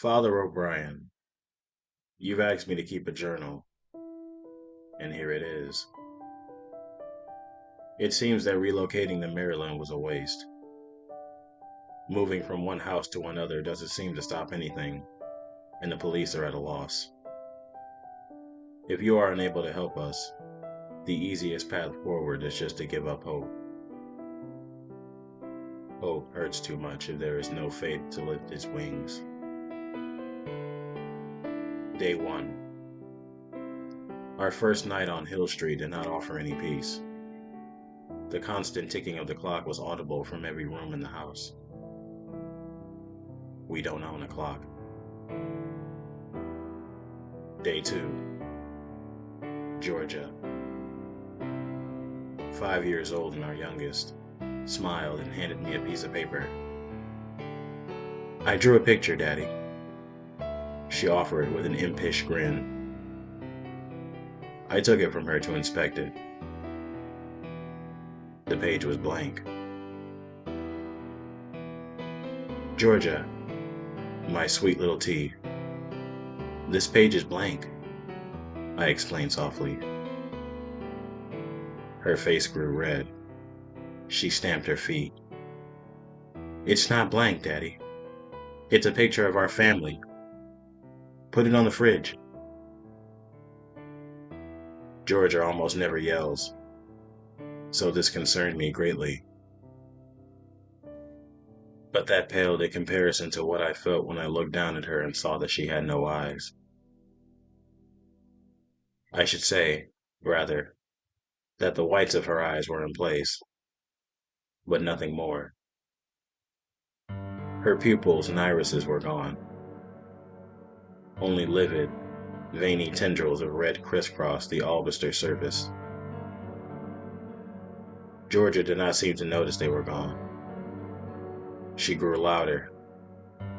Father O'Brien, you've asked me to keep a journal, and here it is. It seems that relocating to Maryland was a waste. Moving from one house to another doesn't seem to stop anything, and the police are at a loss. If you are unable to help us, the easiest path forward is just to give up hope. Hope hurts too much if there is no faith to lift its wings. Day 1. Our first night on Hill Street did not offer any peace. The constant ticking of the clock was audible from every room in the house. We don't own a clock. Day 2. Georgia. 5 years old and our youngest, smiled and handed me a piece of paper. I drew a picture, Daddy. She offered with an impish grin. I took it from her to inspect it. The page was blank. Georgia, my sweet little T, this page is blank, I explained softly. Her face grew red. She stamped her feet. It's not blank, Daddy. It's a picture of our family. Put it on the fridge. Georgia almost never yells, so this concerned me greatly. But that paled in comparison to what I felt when I looked down at her and saw that she had no eyes. I should say, rather, that the whites of her eyes were in place, but nothing more. Her pupils and irises were gone. Only livid, veiny tendrils of red crisscrossed the albaster surface. Georgia did not seem to notice they were gone. She grew louder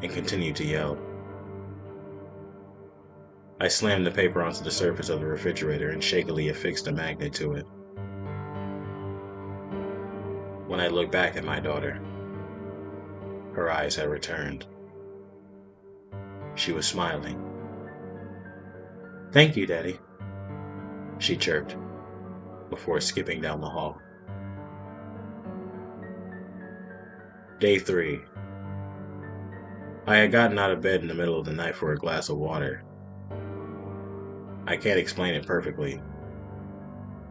and continued to yell. I slammed the paper onto the surface of the refrigerator and shakily affixed a magnet to it. When I looked back at my daughter, her eyes had returned. She was smiling. Thank you, Daddy, she chirped before skipping down the hall. Day 3. I had gotten out of bed in the middle of the night for a glass of water. I can't explain it perfectly,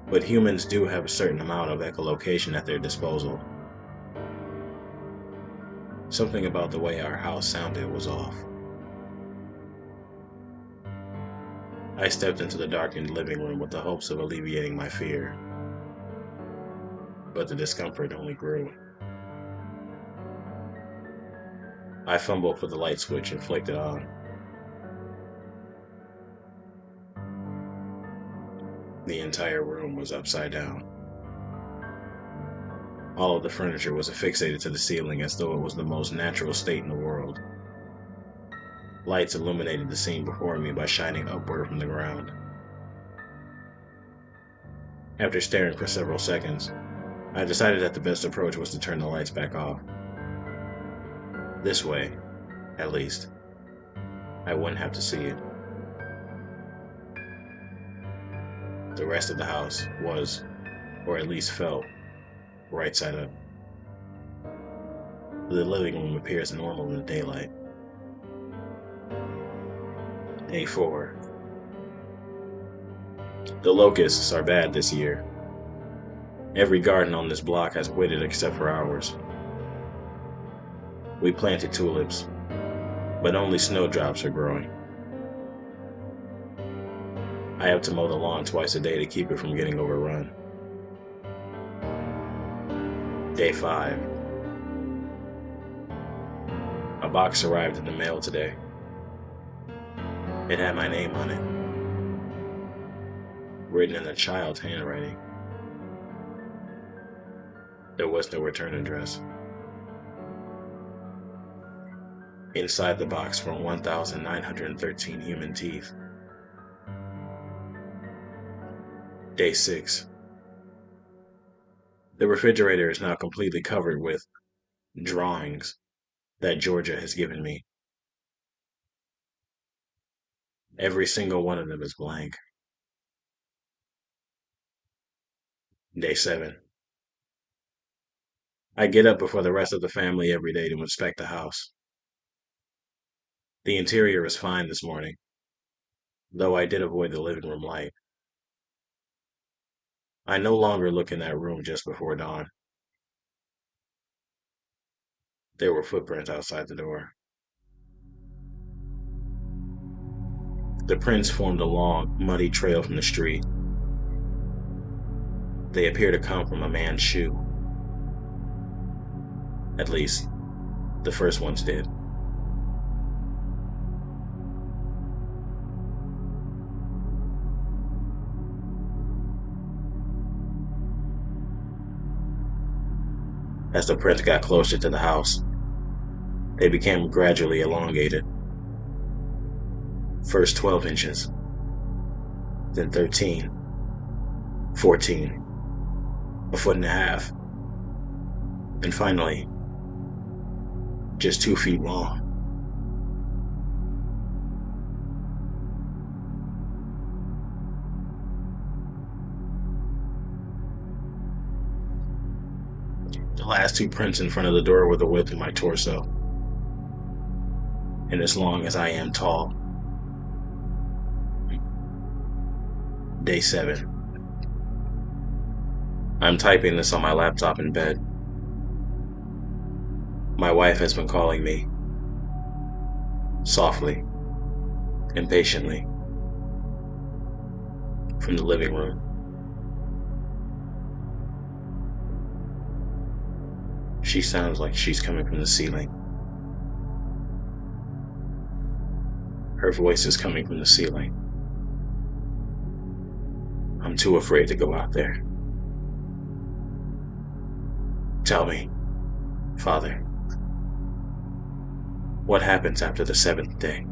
but humans do have a certain amount of echolocation at their disposal. Something about the way our house sounded was off. I stepped into the darkened living room with the hopes of alleviating my fear, but the discomfort only grew. I fumbled for the light switch and flicked it on. The entire room was upside down. All of the furniture was affixated to the ceiling as though it was the most natural state in the world. Lights illuminated the scene before me by shining upward from the ground. After staring for several seconds, I decided that the best approach was to turn the lights back off. This way, at least, I wouldn't have to see it. The rest of the house was, or at least felt, right side up. The living room appears normal in the daylight. Day 4. The locusts are bad this year. Every garden on this block has withered except for ours. We planted tulips, but only snowdrops are growing. I have to mow the lawn twice a day to keep it from getting overrun. Day 5. A box arrived in the mail today. It had my name on it, written in a child's handwriting. There was no return address. Inside the box were 1,913 human teeth. Day 6. The refrigerator is now completely covered with drawings that Georgia has given me. Every single one of them is blank. Day 7. I get up before the rest of the family every day to inspect the house. The interior is fine this morning, though I did avoid the living room light. I no longer look in that room just before dawn. There were footprints outside the door. The prints formed a long, muddy trail from the street. They appear to come from a man's shoe. At least, the first ones did. As the prints got closer to the house, they became gradually elongated. First 12 inches, then 13, 14, a foot and a half, and finally, just 2 feet long. The last 2 prints in front of the door were the width of my torso, and as long as I am tall. Day 7. I'm typing this on my laptop in bed. My wife has been calling me, softly, impatiently, from the living room. She sounds like she's coming from the ceiling. Her voice is coming from the ceiling. I'm too afraid to go out there. Tell me, Father, what happens after the 7th day?